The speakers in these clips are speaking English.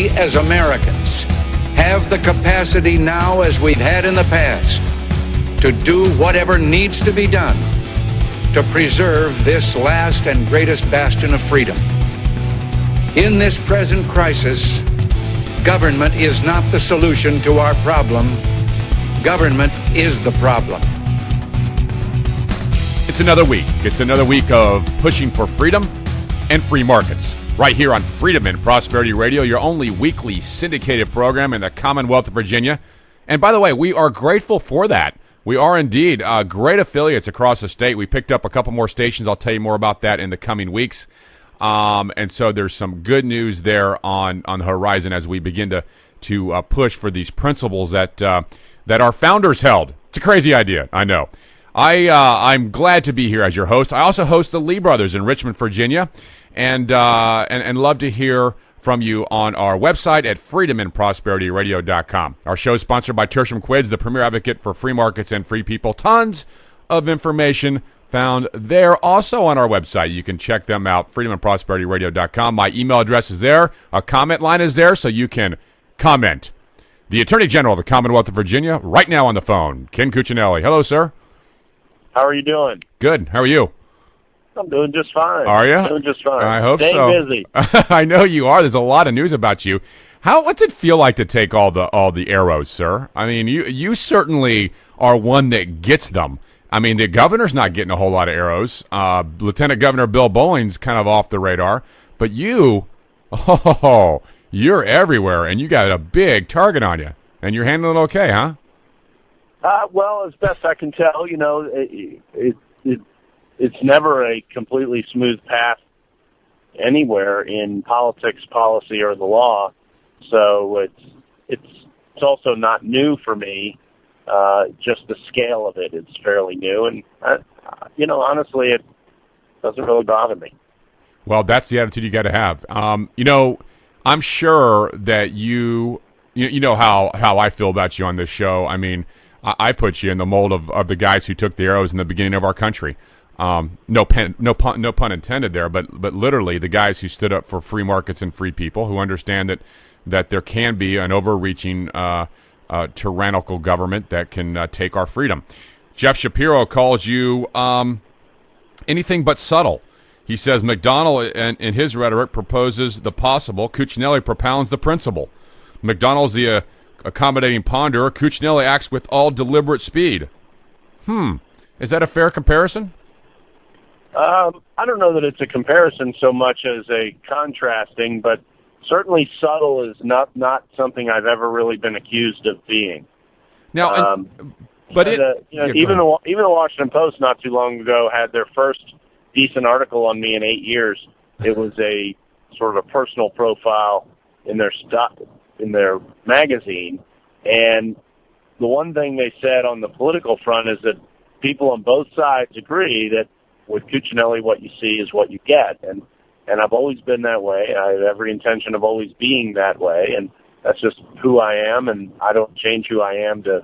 we as Americans have the capacity now, as we've had in the past, to do whatever needs to be done to preserve this last and greatest bastion of freedom. In this present crisis, government is not the solution to our problem. Government is the problem. It's another week. It's another week of pushing for freedom and free markets. Right here on Freedom and Prosperity Radio, your only weekly syndicated program in the Commonwealth of Virginia. And by the way, we are grateful for that. We are indeed great affiliates across the state. We picked up a couple more stations. I'll tell you more about that in the coming weeks. And so there's some good news there on the horizon as we begin to push for these principles that our founders held. It's a crazy idea, I know. I'm glad to be here as your host. I also host the Lee Brothers in Richmond, Virginia, and love to hear from you on our website at freedomandprosperityradio.com. Our show is sponsored by Tertium Quids, the premier advocate for free markets and free people. Tons of information found there. Also on our website, you can check them out, freedomandprosperityradio.com. My email address is there. A comment line is there, so you can comment. The Attorney General of the Commonwealth of Virginia, right now on the phone, Ken Cuccinelli. Hello, sir. How are you doing? Good. How are you? I'm doing just fine. Are you? Doing just fine. I hope Staying so. busy. I know you are. There's a lot of news about you. What's it feel like to take all the arrows, sir? I mean, you certainly are one that gets them. I mean, the governor's not getting a whole lot of arrows. Lieutenant Governor Bill Bowling's kind of off the radar. But you're everywhere, and you got a big target on you. And you're handling it okay, huh? Well, as best I can tell, it's never a completely smooth path anywhere in politics, policy, or the law. So it's also not new for me. Just the scale of it is fairly new, and honestly, it doesn't really bother me. Well, that's the attitude you got to have. I'm sure that you know how I feel about you on this show. I mean, I put you in the mold of the guys who took the arrows in the beginning of our country. No pun intended there, but literally the guys who stood up for free markets and free people, who understand that there can be an overreaching tyrannical government that can take our freedom. Jeff Shapiro calls you anything but subtle. He says McDonnell, in his rhetoric, proposes the possible. Cuccinelli propounds the principle. McDonnell's the accommodating ponderer. Cuccinelli acts with all deliberate speed. Is that a fair comparison? I don't know that it's a comparison so much as a contrasting, but certainly subtle is not something I've ever really been accused of being. Now, even the Washington Post not too long ago had their first decent article on me in 8 years. It was a sort of a personal profile in their magazine, and the one thing they said on the political front is that people on both sides agree that with Cuccinelli, what you see is what you get, and I've always been that way. I have every intention of always being that way, and that's just who I am, and I don't change who I am to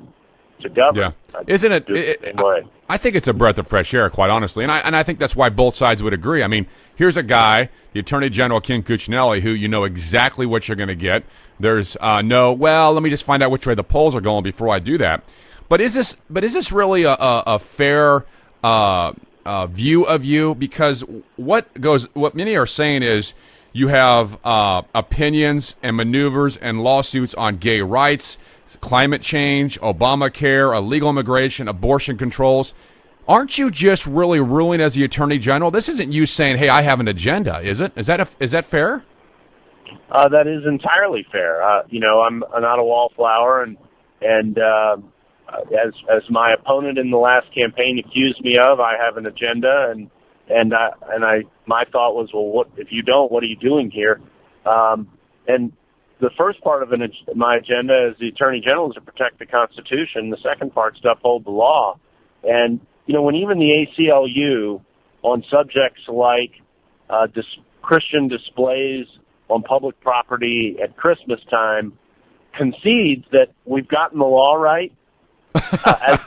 govern. Yeah, isn't it? The same way. I think it's a breath of fresh air, quite honestly, and I think that's why both sides would agree. I mean, here's a guy, the Attorney General Ken Cuccinelli, who you know exactly what you're going to get. There's let me just find out which way the polls are going before I do that. But is this really a fair view of you? Because what many are saying is you have opinions and maneuvers and lawsuits on gay rights, climate change, Obamacare, illegal immigration, abortion controls. Aren't you just really ruling as the Attorney General? This isn't you saying, "Hey, I have an agenda," is it? Is that fair? That is entirely fair. I'm not a wallflower, and as my opponent in the last campaign accused me of, I have an agenda, and my thought was, well, what if you don't? What are you doing here? And the first part of my agenda as the Attorney General is to protect the Constitution. The second part is to uphold the law. And when even the ACLU on subjects like Christian displays on public property at Christmas time concedes that we've gotten the law right, as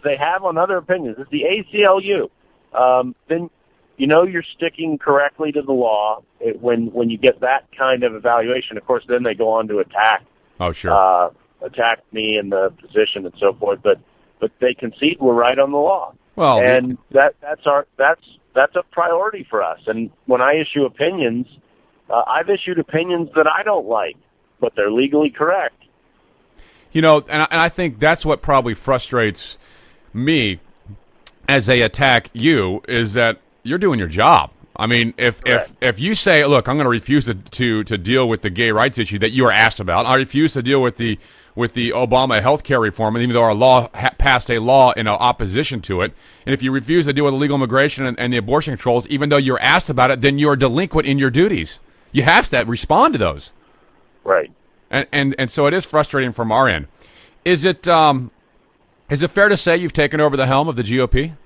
they have on other opinions. It's the ACLU. Then you're sticking correctly to the law when you get that kind of evaluation. Of course, then they go on to attack. Oh, sure. Attack me and the position and so forth. But they concede we're right on the law. Well, and that's a priority for us. And when I issue opinions, I've issued opinions that I don't like, but they're legally correct. And I think that's what probably frustrates me as they attack you, is that you're doing your job. I mean, if you say, look, I'm going to refuse to deal with the gay rights issue that you are asked about, I refuse to deal with the Obama health care reform, and even though our law passed a law in opposition to it, and if you refuse to deal with illegal immigration and the abortion controls, even though you're asked about it, then you're delinquent in your duties. You have to respond to those. Right. And so it is frustrating from our end. Is it fair to say you've taken over the helm of the GOP?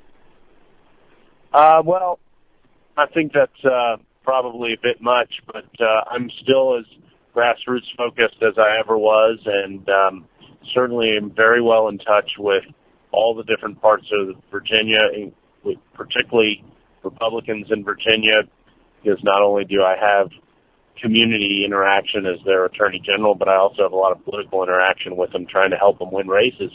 Well, I think that's probably a bit much, but I'm still as grassroots focused as I ever was, and certainly am very well in touch with all the different parts of Virginia, particularly Republicans in Virginia, because not only do I have community interaction as their attorney general, but I also have a lot of political interaction with them, trying to help them win races,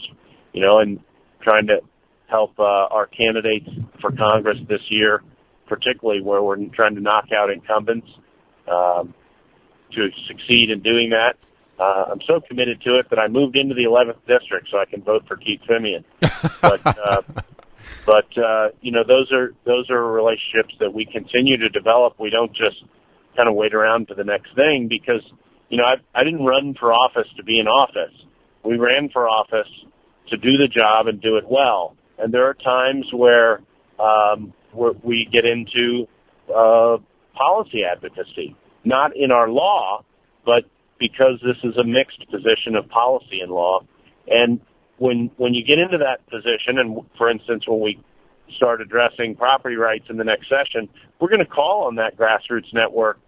and trying to help our candidates for Congress this year, particularly where we're trying to knock out incumbents, to succeed in doing that. I'm so committed to it that I moved into the 11th district so I can vote for Keith Fimian. But those are relationships that we continue to develop. We don't just kind of wait around for the next thing, because I didn't run for office to be in office. We ran for office to do the job and do it well. And there are times where we get into policy advocacy, not in our law, but because this is a mixed position of policy and law. And when you get into that position, and for instance, when we start addressing property rights in the next session, we're going to call on that grassroots network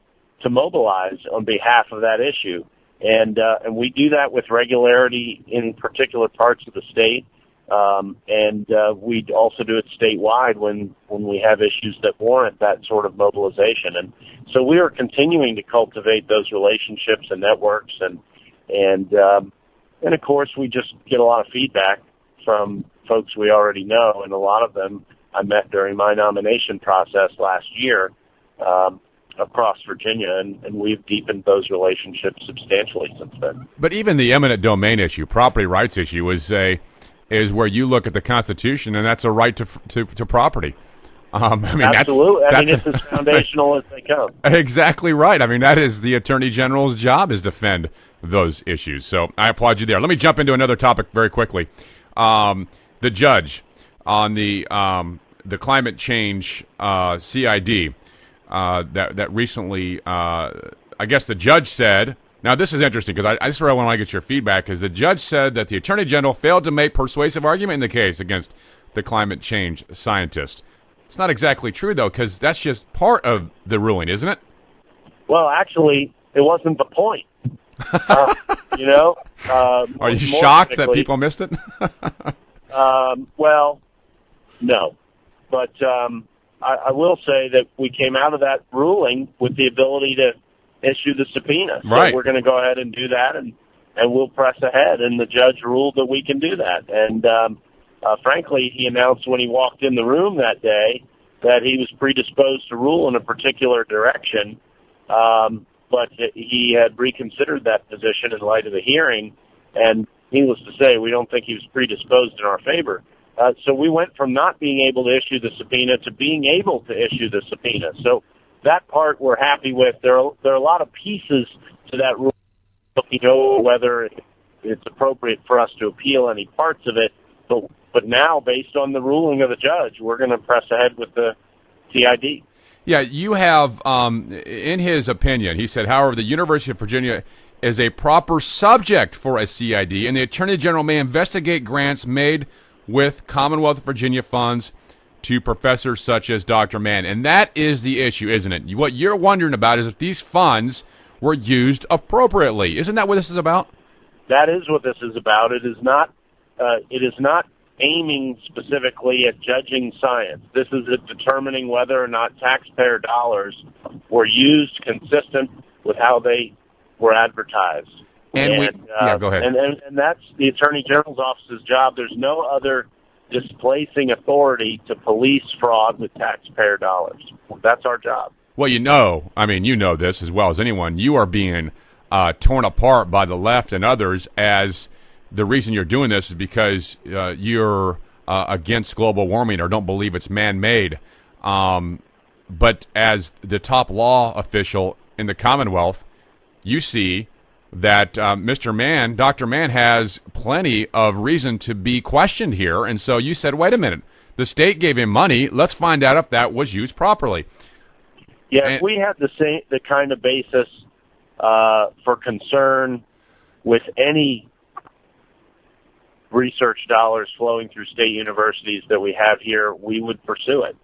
to mobilize on behalf of that issue. And we do that with regularity in particular parts of the state. And we also do it statewide when we have issues that warrant that sort of mobilization. And so we are continuing to cultivate those relationships and networks, and of course we just get a lot of feedback from folks we already know, and a lot of them I met during my nomination process last year across Virginia, and we've deepened those relationships substantially since then. But even the eminent domain issue, property rights issue, is where you look at the Constitution, and that's a right to property. Absolutely. It's as foundational as they come. Exactly right. I mean, that is the Attorney General's job, is defend those issues. So I applaud you there. Let me jump into another topic very quickly. The judge on the climate change CID that recently, I guess the judge said. Now, this is interesting, because I just really want to get your feedback, because the judge said that the Attorney General failed to make persuasive argument in the case against the climate change scientist. It's not exactly true, though, because that's just part of the ruling, isn't it? Well, actually, it wasn't the point. Are you shocked that people missed it? Well, no. But I will say that we came out of that ruling with the ability to issue the subpoena. Right. So we're going to go ahead and do that, and we'll press ahead. And the judge ruled that we can do that. And frankly, he announced when he walked in the room that day that he was predisposed to rule in a particular direction, but he had reconsidered that position in light of the hearing, and needless to say, we don't think he was predisposed in our favor. So we went from not being able to issue the subpoena to being able to issue the subpoena. So that part we're happy with. There are a lot of pieces to that rule. We know whether it's appropriate for us to appeal any parts of it, but now, based on the ruling of the judge, we're going to press ahead with the CID. Yeah, you have, in his opinion, he said, however, the University of Virginia is a proper subject for a CID, and the Attorney General may investigate grants made with Commonwealth of Virginia funds to professors such as Dr. Mann. And that is the issue, isn't it? What you're wondering about is if these funds were used appropriately. Isn't that what this is about? That is what this is about. It is not aiming specifically at judging science. This is at determining whether or not taxpayer dollars were used consistent with how they were advertised. Go ahead. And that's the Attorney General's office's job. There's no other displacing authority to police fraud with taxpayer dollars. That's our job. Well, you know this as well as anyone. You are being torn apart by the left and others as the reason you're doing this is because you're against global warming or don't believe it's man-made. But as the top law official in the Commonwealth, you see that Mr. Mann, Dr. Mann, has plenty of reason to be questioned here. And so you said, wait a minute, the state gave him money. Let's find out if that was used properly. Yeah, if we had the kind of basis for concern with any research dollars flowing through state universities that we have here, we would pursue it.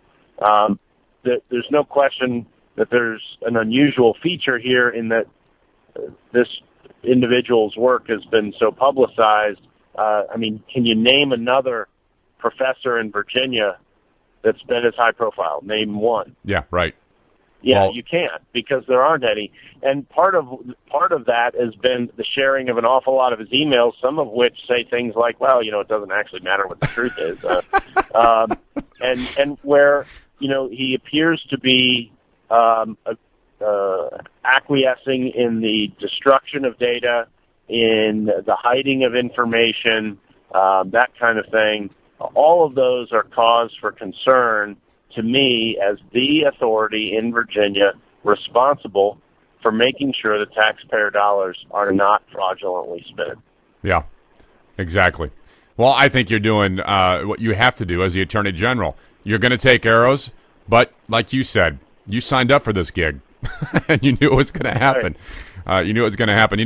There's no question that there's an unusual feature here in that this individual's work has been so publicized. Can you name another professor in Virginia that's been as high profile? Name one. Yeah, right. Yeah, you can't because there aren't any. And part of that has been the sharing of an awful lot of his emails, some of which say things like, well, it doesn't actually matter what the truth is. And where, he appears to be acquiescing in the destruction of data, in the hiding of information, that kind of thing. All of those are cause for concern to me as the authority in Virginia responsible for making sure that taxpayer dollars are not fraudulently spent. Yeah, exactly. Well, I think you're doing what you have to do as the Attorney General. You're going to take arrows, but like you said, you signed up for this gig, and you knew it was going to happen. You knew it was going to happen.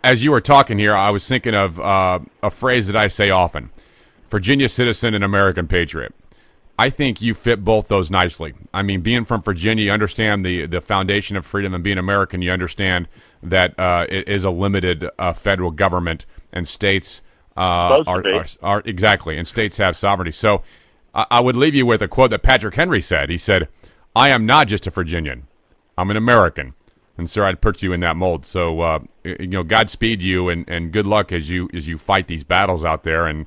As you were talking here, I was thinking of a phrase that I say often, Virginia citizen and American patriot. I think you fit both those nicely. I mean, being from Virginia, you understand the foundation of freedom, and being American, you understand that it is a limited federal government, and states are exactly, and states have sovereignty. So I would leave you with a quote that Patrick Henry said. He said, "I am not just a Virginian; I'm an American." And sir, I'd put you in that mold. So Godspeed you, and good luck as you fight these battles out there, and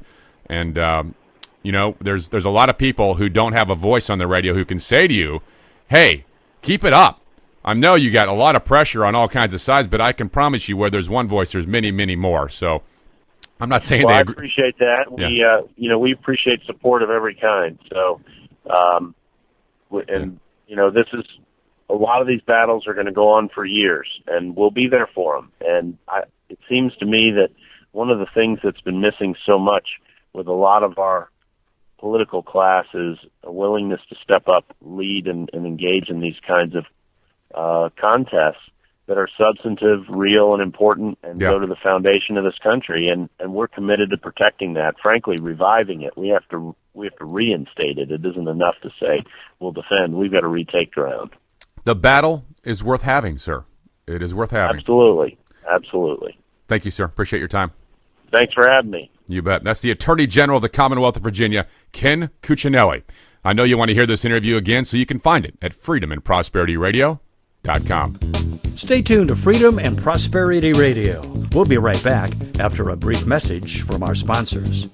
there's a lot of people who don't have a voice on the radio who can say to you, hey, keep it up. I know you got a lot of pressure on all kinds of sides, but I can promise you where there's one voice, there's many, many more. So I'm not saying I appreciate that. Yeah. We appreciate support of every kind. So, this is a lot of these battles are going to go on for years, and we'll be there for them. And it seems to me that one of the things that's been missing so much with a lot of our political class is a willingness to step up, lead, and engage in these kinds of contests that are substantive, real, and important, and go to the foundation of this country. And we're committed to protecting that. Frankly, reviving it. We have to reinstate it. It isn't enough to say we'll defend. We've got to retake ground. The battle is worth having, sir. It is worth having. Absolutely. Thank you, sir. Appreciate your time. Thanks for having me. You bet. That's the Attorney General of the Commonwealth of Virginia, Ken Cuccinelli. I know you want to hear this interview again, so you can find it at freedomandprosperityradio.com. Stay tuned to Freedom and Prosperity Radio. We'll be right back after a brief message from our sponsors.